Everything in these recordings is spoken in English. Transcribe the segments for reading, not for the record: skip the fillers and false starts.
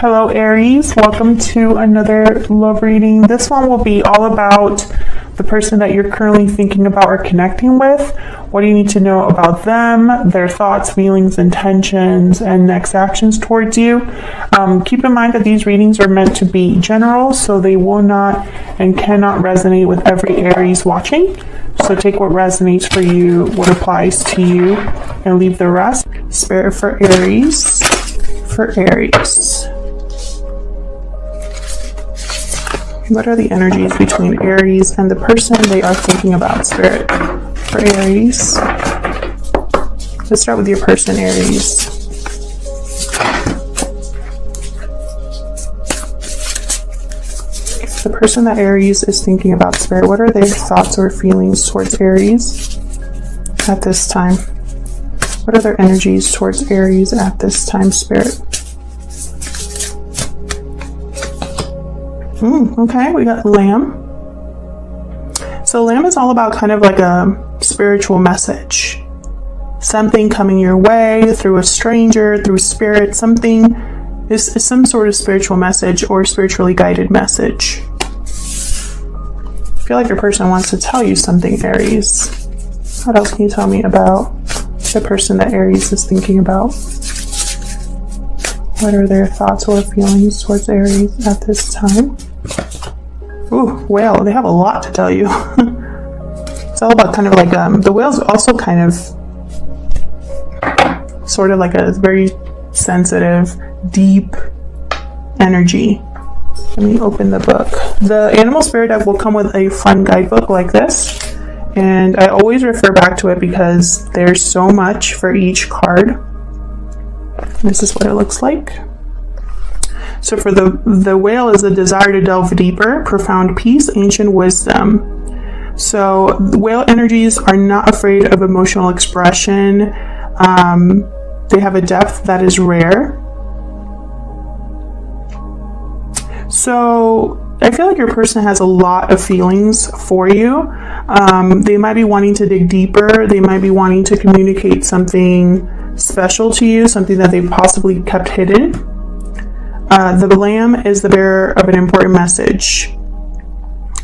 Hello Aries, welcome to another love reading. This one will be all about the person that you're currently thinking about or connecting with. What do you need to know about them, their thoughts, feelings, intentions, and next actions towards you. Keep in mind that these readings are meant to be general, so they will not and cannot resonate with every Aries watching. So take what resonates for you, what applies to you, and leave the rest. Spirit for Aries. What are the energies between Aries and the person they are thinking about? Spirit for Aries. Let's start with your person, Aries. The person that Aries is thinking about, Spirit, what are their thoughts or feelings towards Aries at this time? What are their energies towards Aries at this time, Spirit? Okay, we got Lamb. So Lamb is all about kind of like a spiritual message. Something coming your way through a stranger, through spirit, something is some sort of spiritual message or spiritually guided message. I feel like your person wants to tell you something, Aries. What else can you tell me about the person that Aries is thinking about? What are their thoughts or feelings towards Aries at this time? Ooh, whale. They have a lot to tell you. It's all about kind of like, the whale's also kind of sort of like a very sensitive, deep energy. Let me open the book. The animal spirit deck will come with a fun guidebook like this. And I always refer back to it because there's so much for each card. This is what it looks like. So for the whale is a desire to delve deeper, profound peace, ancient wisdom. So the whale energies are not afraid of emotional expression. They have a depth that is rare. So I feel like your person has a lot of feelings for you. They might be wanting to dig deeper. They might be wanting to communicate something special to you, something that they've possibly kept hidden. The Lamb is the bearer of an important message.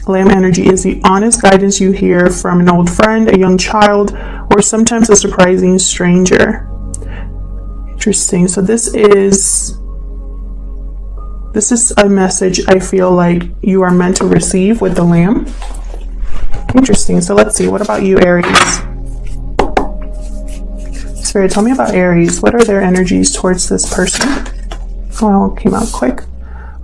Lamb energy is the honest guidance you hear from an old friend, a young child, or sometimes a surprising stranger. Interesting. So this is a message I feel like you are meant to receive with the Lamb. Interesting. So let's see. What about you, Aries? Spirit, tell me about Aries. What are their energies towards this person? Oh, it came out quick.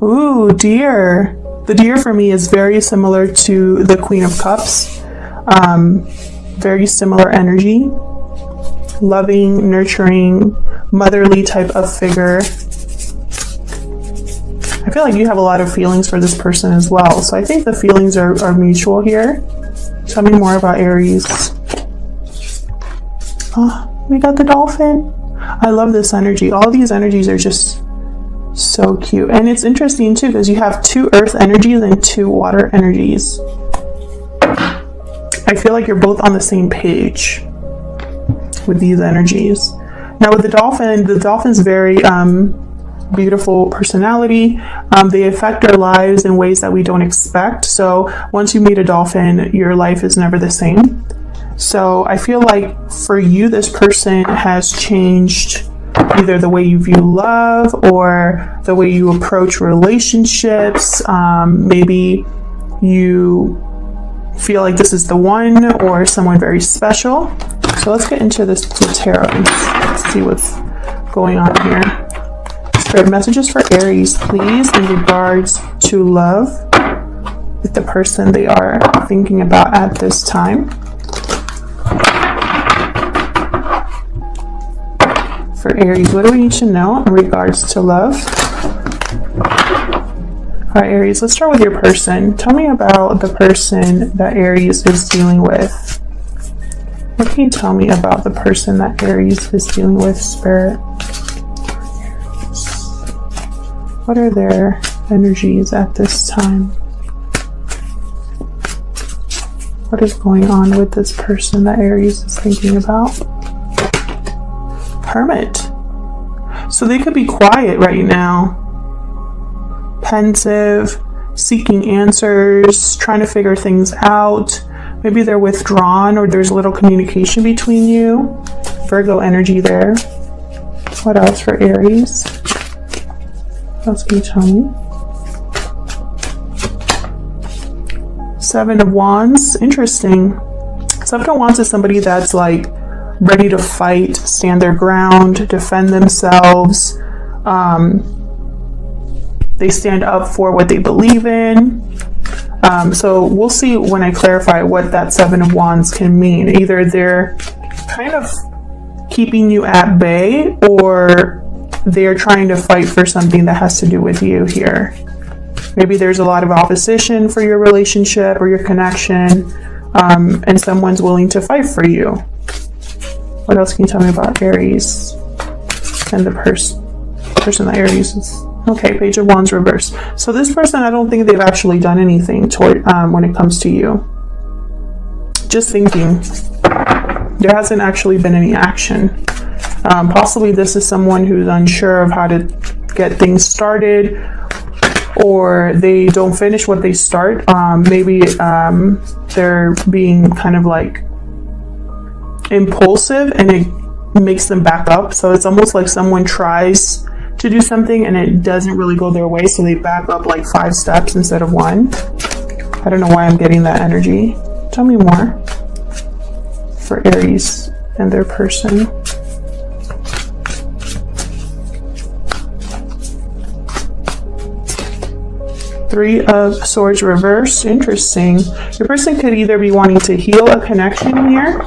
Ooh, deer. The deer for me is very similar to the Queen of Cups. Very similar energy. Loving, nurturing, motherly type of figure. I feel like you have a lot of feelings for this person as well. So I think the feelings are mutual here. Tell me more about Aries. Oh, we got the dolphin. I love this energy. All these energies are just so cute. And it's interesting too because you have 2 earth energies and 2 water energies. I feel like you're both on the same page with these energies. Now with the dolphin's very beautiful personality. They affect our lives in ways that we don't expect. So once you meet a dolphin, your life is never the same. So I feel like for you, this person has changed either the way you view love or the way you approach relationships. Maybe you feel like this is the one or someone very special. So let's get into this tarot and see what's going on here. Spirit, messages for Aries, please, in regards to love with the person they are thinking about at this time. For Aries, what do we need to know in regards to love? All right, Aries, let's start with your person. Tell me about the person that Aries is dealing with. What can you tell me about the person that Aries is dealing with, Spirit? What are their energies at this time? What is going on with this person that Aries is thinking about? Hermit. So they could be quiet right now. apprehensive, seeking answers, trying to figure things out. Maybe they're withdrawn or there's little communication between you. Virgo energy there. What else for Aries? What else can you tell me? Seven of Wands. Interesting. Seven of Wands is somebody that's like ready to fight, stand their ground, defend themselves. They stand up for what they believe in. So we'll see when I clarify what that Seven of Wands can mean. Either they're kind of keeping you at bay, or they're trying to fight for something that has to do with you here. Maybe there's a lot of opposition for your relationship or your connection, and someone's willing to fight for you. What else can you tell me about Aries and the person that Aries is? Okay, Page of Wands reverse. So this person, I don't think they've actually done anything toward when it comes to you. Just thinking. There hasn't actually been any action. Possibly this is someone who's unsure of how to get things started, or they don't finish what they start. Maybe they're being kind of like impulsive and it makes them back up. So it's almost like someone tries to do something and it doesn't really go their way, so they back up like 5 steps instead of 1. I don't know why I'm getting that energy. Tell me more for Aries and their person. Three of Swords reversed. Interesting. Your person could either be wanting to heal a connection here,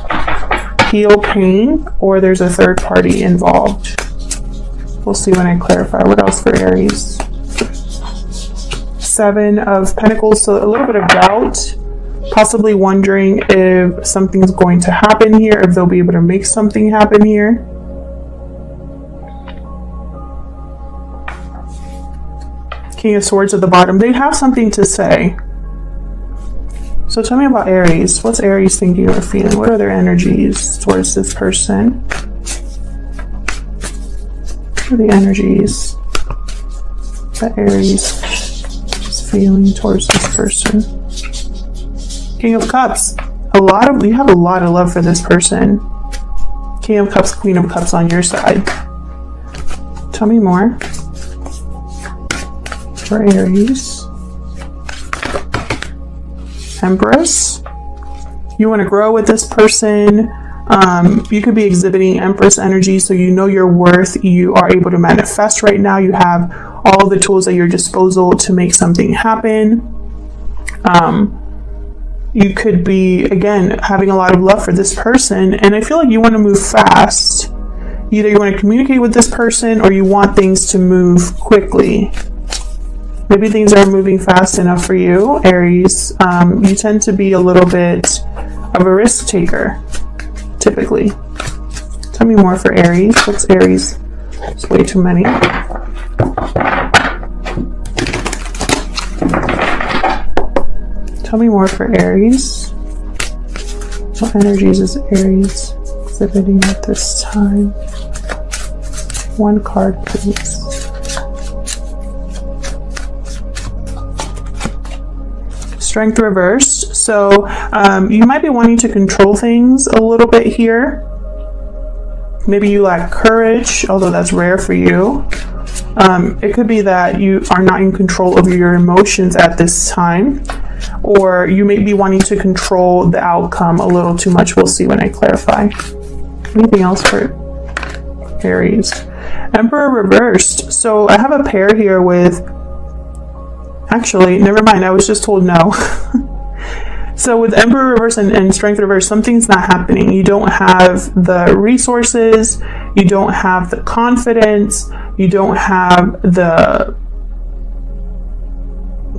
heal pain, or there's a third party involved. We'll see when I clarify. What else for Aries? Seven of Pentacles, so a little bit of doubt, possibly wondering if something's going to happen here, if they'll be able to make something happen here. King of Swords at the bottom. They have something to say. So tell me about Aries. What's Aries thinking or feeling? What are their energies towards this person? What are the energies that Aries is feeling towards this person? King of Cups. You have a lot of love for this person. King of Cups, Queen of Cups on your side. Tell me more for Aries. Empress. You want to grow with this person. You could be exhibiting Empress energy, so you know your worth. You are able to manifest right now. You have all the tools at your disposal to make something happen. You could be, again, having a lot of love for this person, and I feel like you want to move fast. Either you want to communicate with this person or you want things to move quickly. Maybe things are moving fast enough for you, Aries. You tend to be a little bit of a risk taker, typically. Tell me more for Aries. What's Aries? It's way too many. Tell me more for Aries. What energies is Aries exhibiting at this time? One card, please. Strength reversed. So you might be wanting to control things a little bit here. Maybe you lack courage, although that's rare for you. It could be that you are not in control of your emotions at this time, or you may be wanting to control the outcome a little too much. We'll see when I clarify. Anything else for Aries? Emperor reversed. So I have a pair here with, actually, never mind, I was just told no. So with Emperor reverse and Strength reverse, something's not happening. You don't have the resources, you don't have the confidence, you don't have the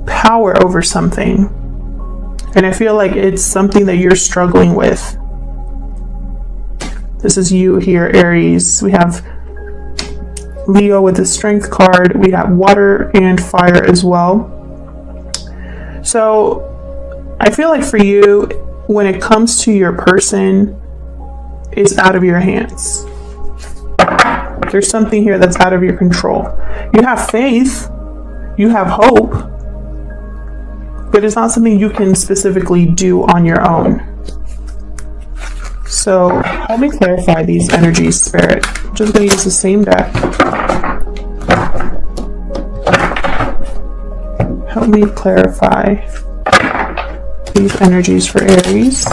power over something. And I feel like it's something that you're struggling with. This is you here, Aries. We have Leo with the Strength card. We have water and fire as well. So I feel like for you, when it comes to your person, it's out of your hands. There's something here that's out of your control. You have faith. You have hope, but it's not something you can specifically do on your own. So help me clarify these energies, Spirit. I'm just going to use the same deck. Help me clarify these energies for Aries.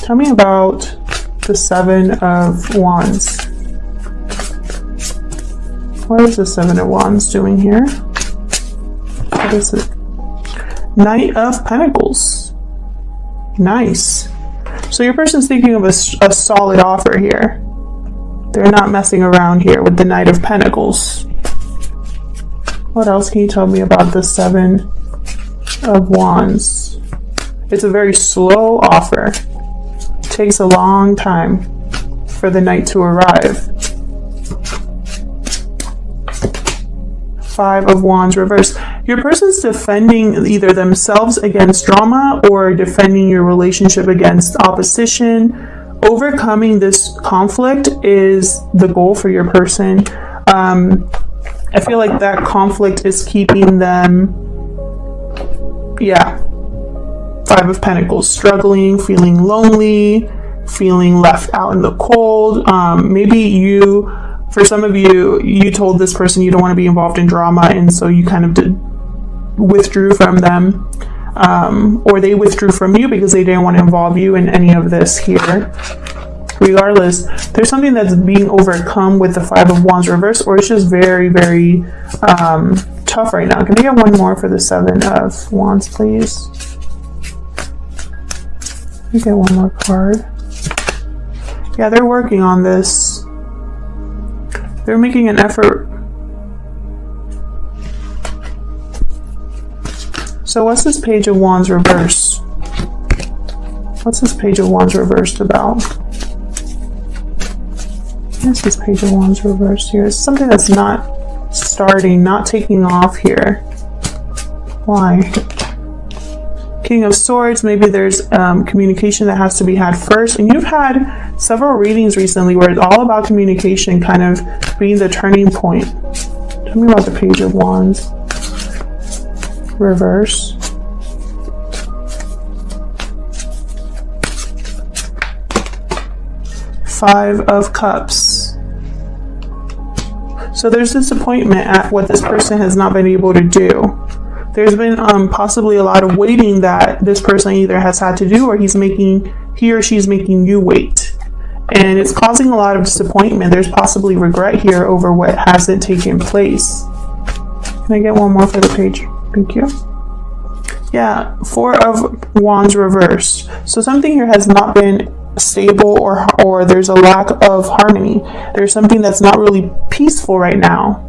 Tell me about the Seven of Wands. What is the Seven of Wands doing here? What is it? Knight of Pentacles. Nice. So your person's thinking of a solid offer here. They're not messing around here with the Knight of Pentacles. What else can you tell me about the Seven of Wands? It's a very slow offer. It takes a long time for the Knight to arrive. Five of Wands reversed. Your person's defending either themselves against drama or defending your relationship against opposition. Overcoming this conflict is the goal for your person. I feel like that conflict is keeping them, yeah, Five of Pentacles, struggling, feeling lonely, feeling left out in the cold. Maybe you, for some of you, you told this person you don't want to be involved in drama, and so you kind of withdrew from them, or they withdrew from you because they didn't want to involve you in any of this here. Regardless, there's something that's being overcome with the Five of Wands reverse, or it's just very, very tough right now. Can we get one more for the Seven of Wands, please? Can we get one more card? Yeah, they're working on this. They're making an effort. So what's this Page of Wands reverse? What's this Page of Wands reversed about? What's this Page of Wands reversed here? It's something that's not starting, not taking off here. Why? King of Swords, maybe there's communication that has to be had first. And you've had several readings recently where it's all about communication kind of being the turning point. Tell me about the Page of Wands reverse. Five of Cups. So there's disappointment at what this person has not been able to do. There's been possibly a lot of waiting that this person either has had to do, or he or she's making you wait. And it's causing a lot of disappointment. There's possibly regret here over what hasn't taken place. Can I get one more for the page? Thank you. Yeah, Four of Wands reversed. So something here has not been stable, or there's a lack of harmony. There's something that's not really peaceful right now.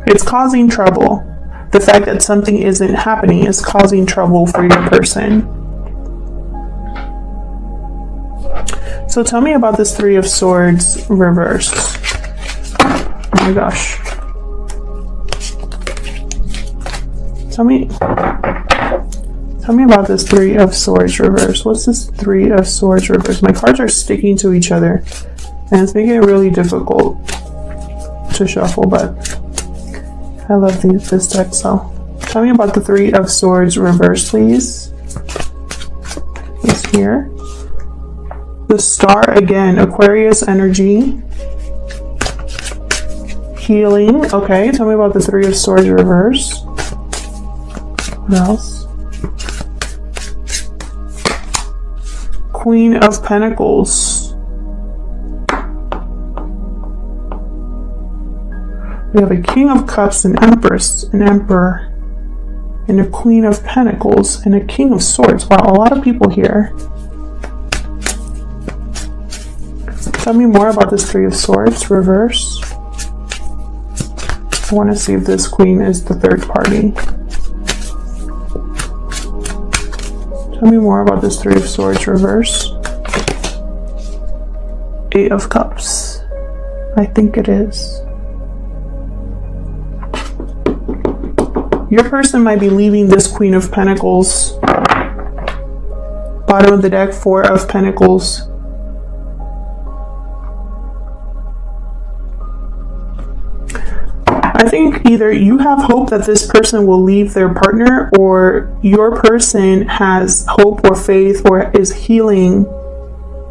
It's causing trouble. The fact that something isn't happening is causing trouble for your person. So tell me about this Three of Swords reversed. Oh my gosh. Tell me about this Three of Swords reverse. What's this Three of Swords reverse? My cards are sticking to each other, and it's making it really difficult to shuffle, but I love this deck. So tell me about the Three of Swords reverse, please. It's here. The Star again, Aquarius energy. Healing. Okay, tell me about the Three of Swords reverse. What else? Queen of Pentacles. We have a King of Cups, an Empress, an Emperor, and a Queen of Pentacles, and a King of Swords. Wow, a lot of people here. Tell me more about this Three of Swords reverse. I want to see if this Queen is the third party. Tell me more about this Three of Swords reverse. Eight of Cups. I think it is. Your person might be leaving this Queen of Pentacles. Bottom of the deck, Four of Pentacles. I think either you have hope that this person will leave their partner, or your person has hope or faith or is healing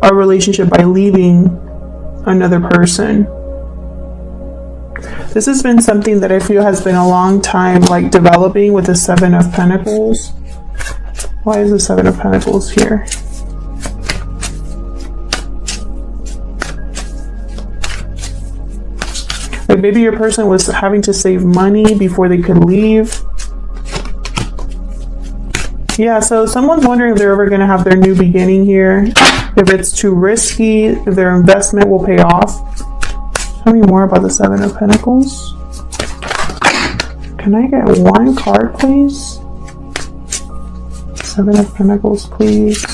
a relationship by leaving another person. This has been something that I feel has been a long time like developing with the Seven of Pentacles. Why is the Seven of Pentacles here? Like maybe your person was having to save money before they could leave. Yeah, so someone's wondering if they're ever going to have their new beginning here. If it's too risky, if their investment will pay off. Tell me more about the Seven of Pentacles. Can I get one card, please? Seven of Pentacles, please.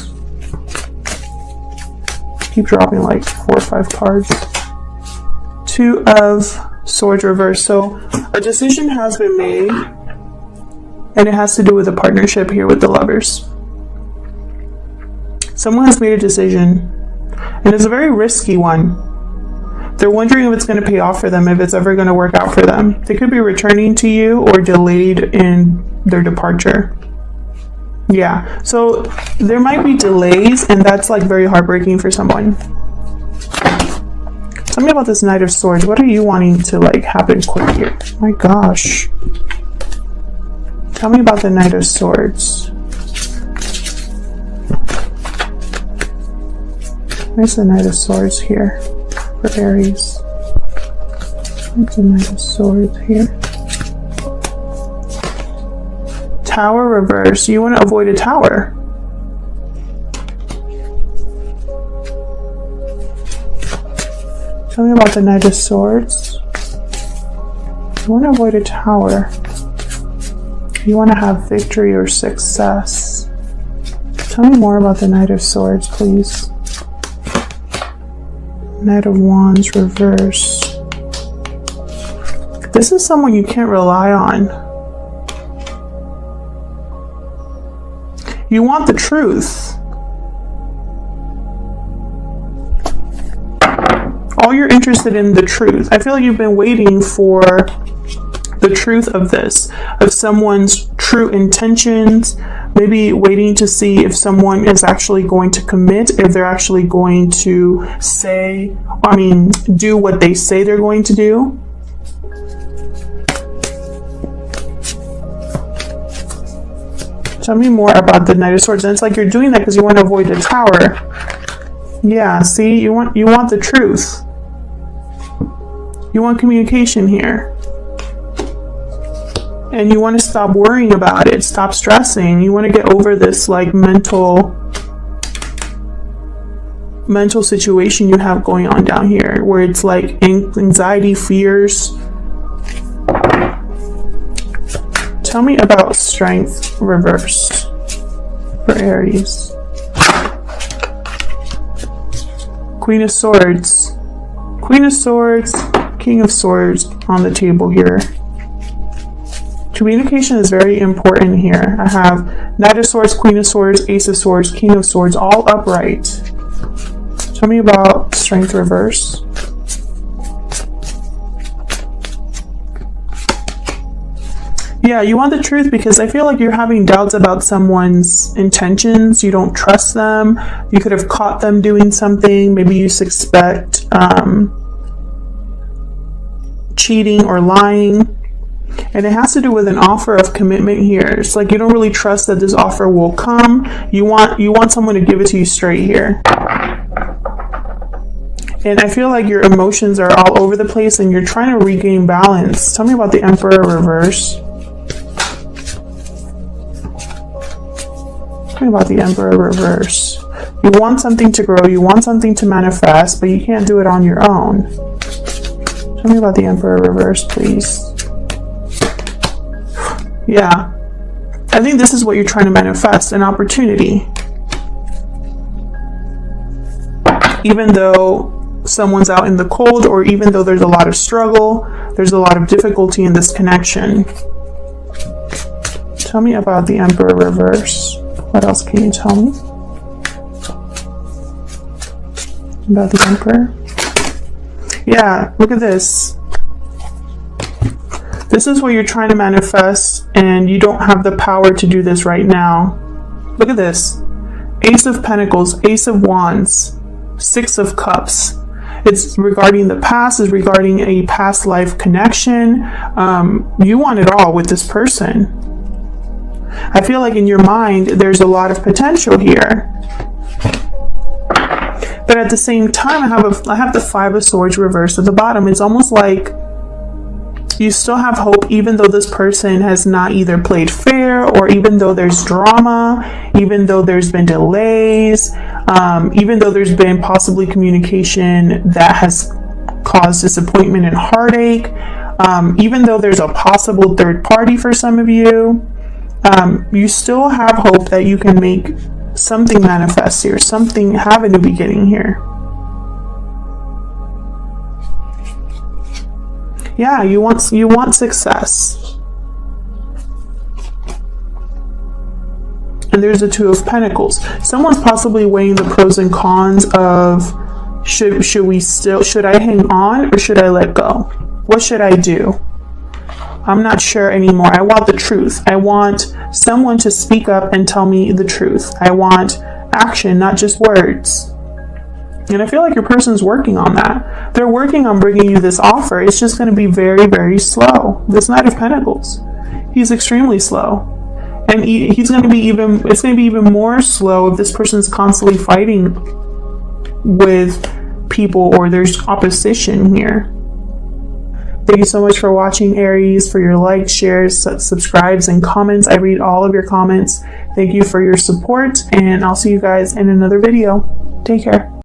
Keep dropping like 4 or 5 cards. Two of Swords reversed. So a decision has been made, and it has to do with a partnership here with the Lovers. Someone has made a decision, and it's a very risky one. They're wondering if it's going to pay off for them, if it's ever going to work out for them. They could be returning to you or delayed in their departure. Yeah, so there might be delays, and that's like very heartbreaking for someone. Tell me about this Knight of Swords. What are you wanting to like happen quick here? My gosh. Tell me about the Knight of Swords. Where's the Knight of Swords here for Aries? Where's the Knight of Swords here? Tower reverse. You want to avoid a tower. Tell me about the Knight of Swords. You want to avoid a tower. You want to have victory or success. Tell me more about the Knight of Swords, please. Knight of Wands reverse. This is someone you can't rely on. You want the truth. All you're interested in the truth. I feel like you've been waiting for the truth of this, of someone's true intentions, maybe waiting to see if someone is actually going to commit, if they're actually going to do what they say they're going to do. Tell me more about the Knight of Swords. And it's like you're doing that because you want to avoid the tower. Yeah, see, you want the truth. You want communication here. And you want to stop worrying about it, stop stressing. You want to get over this like mental situation you have going on down here, where it's like anxiety, fears. Tell me about Strength reverse for Aries. Queen of Swords. Queen of Swords, King of Swords on the table here. Communication is very important here. I have Knight of Swords, Queen of Swords, Ace of Swords, King of Swords, all upright. Tell me about Strength reverse. Yeah, you want the truth because I feel like you're having doubts about someone's intentions. You don't trust them. You could have caught them doing something. Maybe you suspect cheating or lying. And it has to do with an offer of commitment here. It's like you don't really trust that this offer will come. You want someone to give it to you straight here. And I feel like your emotions are all over the place and you're trying to regain balance. Tell me about the Emperor reverse. Tell me about the Emperor reverse. You want something to grow, you want something to manifest, but you can't do it on your own. Tell me about the Emperor reverse, please. Yeah, I think this is what you're trying to manifest, an opportunity. Even though someone's out in the cold, or even though there's a lot of struggle, there's a lot of difficulty in this connection. Tell me about the Emperor reverse. What else can you tell me about the Emperor? Yeah, look at this. This is what you're trying to manifest, and you don't have the power to do this right now. Look at this. Ace of Pentacles, Ace of Wands, Six of Cups. It's regarding the past, it's regarding a past life connection. You want it all with this person. I feel like in your mind, there's a lot of potential here. But at the same time, I have the Five of Swords reversed at the bottom. It's almost like you still have hope, even though this person has not either played fair, or even though there's drama, even though there's been delays, even though there's been possibly communication that has caused disappointment and heartache, even though there's a possible third party for some of you, you still have hope that you can make something manifest here, something, have a new beginning here. Yeah, you want success. And there's the Two of Pentacles. Someone's possibly weighing the pros and cons of should I hang on or should I let go? What should I do? I'm not sure anymore. I want the truth. I want someone to speak up and tell me the truth. I want action, not just words. And I feel like your person's working on that. They're working on bringing you this offer. It's just going to be very, very slow. This Knight of Pentacles, he's extremely slow. And it's going to be even more slow if this person's constantly fighting with people or there's opposition here. Thank you so much for watching, Aries, for your likes, shares, subscribes, and comments. I read all of your comments. Thank you for your support, and I'll see you guys in another video. Take care.